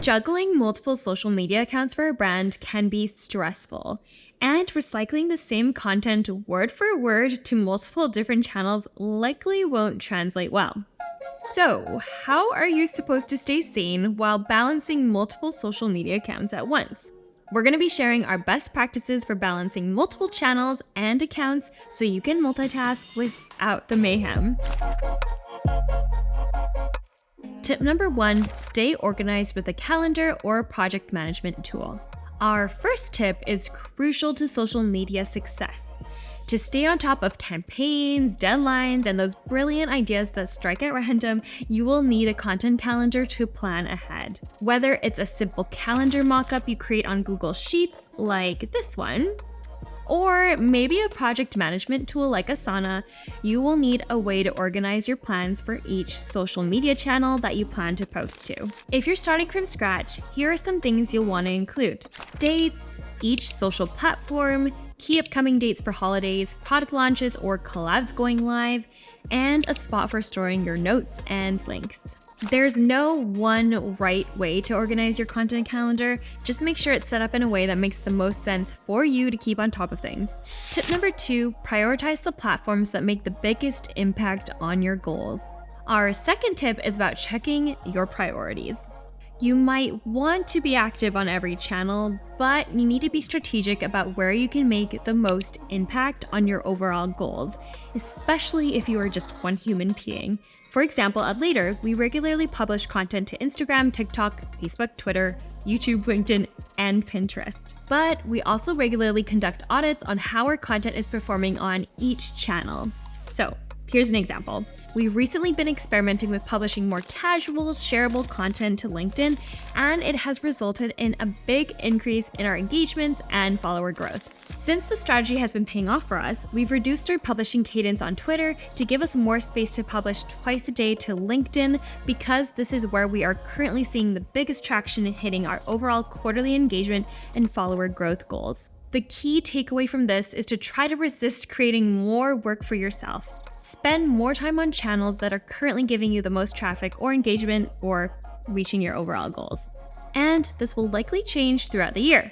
Juggling multiple social media accounts for a brand can be stressful, and recycling the same content word for word to multiple different channels likely won't translate well. So, how are you supposed to stay sane while balancing multiple social media accounts at once? We're going to be sharing our best practices for balancing multiple channels and accounts so you can multitask without the mayhem. Tip number 1, stay organized with a calendar or project management tool. Our first tip is crucial to social media success. To stay on top of campaigns, deadlines, and those brilliant ideas that strike at random, you will need a content calendar to plan ahead. Whether it's a simple calendar mockup you create on Google Sheets, like this one, or maybe a project management tool like Asana, you will need a way to organize your plans for each social media channel that you plan to post to. If you're starting from scratch, here are some things you'll want to include: dates, each social platform, key upcoming dates for holidays, product launches or collabs going live, and a spot for storing your notes and links. There's no one right way to organize your content calendar. Just make sure it's set up in a way that makes the most sense for you to keep on top of things. Tip number 2, prioritize the platforms that make the biggest impact on your goals. Our second tip is about checking your priorities. You might want to be active on every channel, but you need to be strategic about where you can make the most impact on your overall goals, especially if you are just one human being. For example, at Later, we regularly publish content to Instagram, TikTok, Facebook, Twitter, YouTube, LinkedIn, and Pinterest. But we also regularly conduct audits on how our content is performing on each channel. So, here's an example. We've recently been experimenting with publishing more casual, shareable content to LinkedIn, and it has resulted in a big increase in our engagements and follower growth. Since the strategy has been paying off for us, we've reduced our publishing cadence on Twitter to give us more space to publish twice a day to LinkedIn, because this is where we are currently seeing the biggest traction in hitting our overall quarterly engagement and follower growth goals. The key takeaway from this is to try to resist creating more work for yourself. Spend more time on channels that are currently giving you the most traffic or engagement or reaching your overall goals. And this will likely change throughout the year.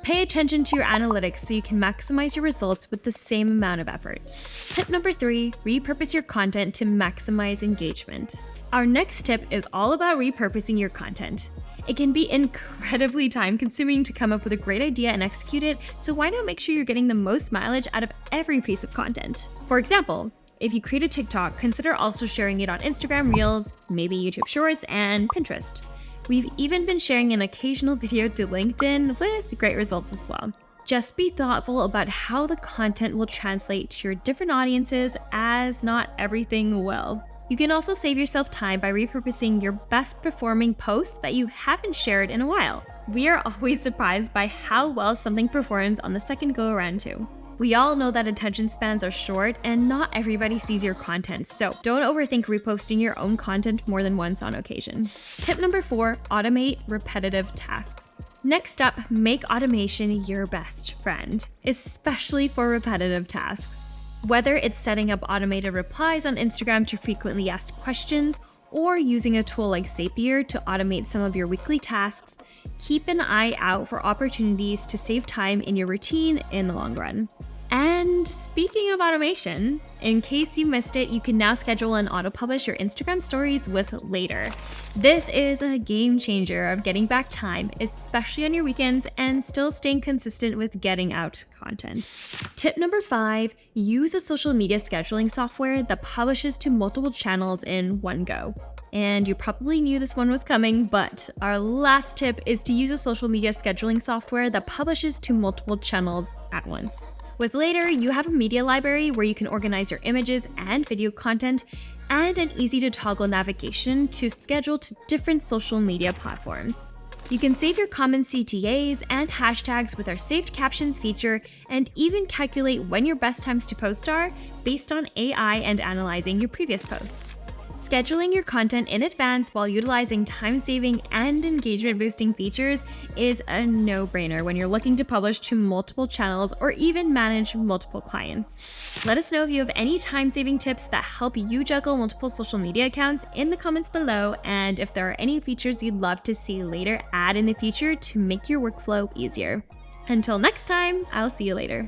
Pay attention to your analytics so you can maximize your results with the same amount of effort. Tip number 3, repurpose your content to maximize engagement. Our next tip is all about repurposing your content. It can be incredibly time-consuming to come up with a great idea and execute it, so why not make sure you're getting the most mileage out of every piece of content? For example, if you create a TikTok, consider also sharing it on Instagram Reels, maybe YouTube Shorts, and Pinterest. We've even been sharing an occasional video to LinkedIn with great results as well. Just be thoughtful about how the content will translate to your different audiences, as not everything will. You can also save yourself time by repurposing your best performing posts that you haven't shared in a while. We are always surprised by how well something performs on the second go around too. We all know that attention spans are short and not everybody sees your content, so don't overthink reposting your own content more than once on occasion. Tip number 4, automate repetitive tasks. Next up, make automation your best friend, especially for repetitive tasks. Whether it's setting up automated replies on Instagram to frequently asked questions, or using a tool like Zapier to automate some of your weekly tasks, keep an eye out for opportunities to save time in your routine in the long run. And speaking of automation, in case you missed it, you can now schedule and auto-publish your Instagram stories with Later. This is a game changer of getting back time, especially on your weekends, and still staying consistent with getting out content. Tip number 5, use a social media scheduling software that publishes to multiple channels in one go. And you probably knew this one was coming, but our last tip is to use a social media scheduling software that publishes to multiple channels at once. With Later, you have a media library where you can organize your images and video content, and an easy-to-toggle navigation to schedule to different social media platforms. You can save your common CTAs and hashtags with our saved captions feature, and even calculate when your best times to post are based on AI and analyzing your previous posts. Scheduling your content in advance while utilizing time-saving and engagement-boosting features is a no-brainer when you're looking to publish to multiple channels or even manage multiple clients. Let us know if you have any time-saving tips that help you juggle multiple social media accounts in the comments below, and if there are any features you'd love to see later add in the future to make your workflow easier. Until next time, I'll see you later.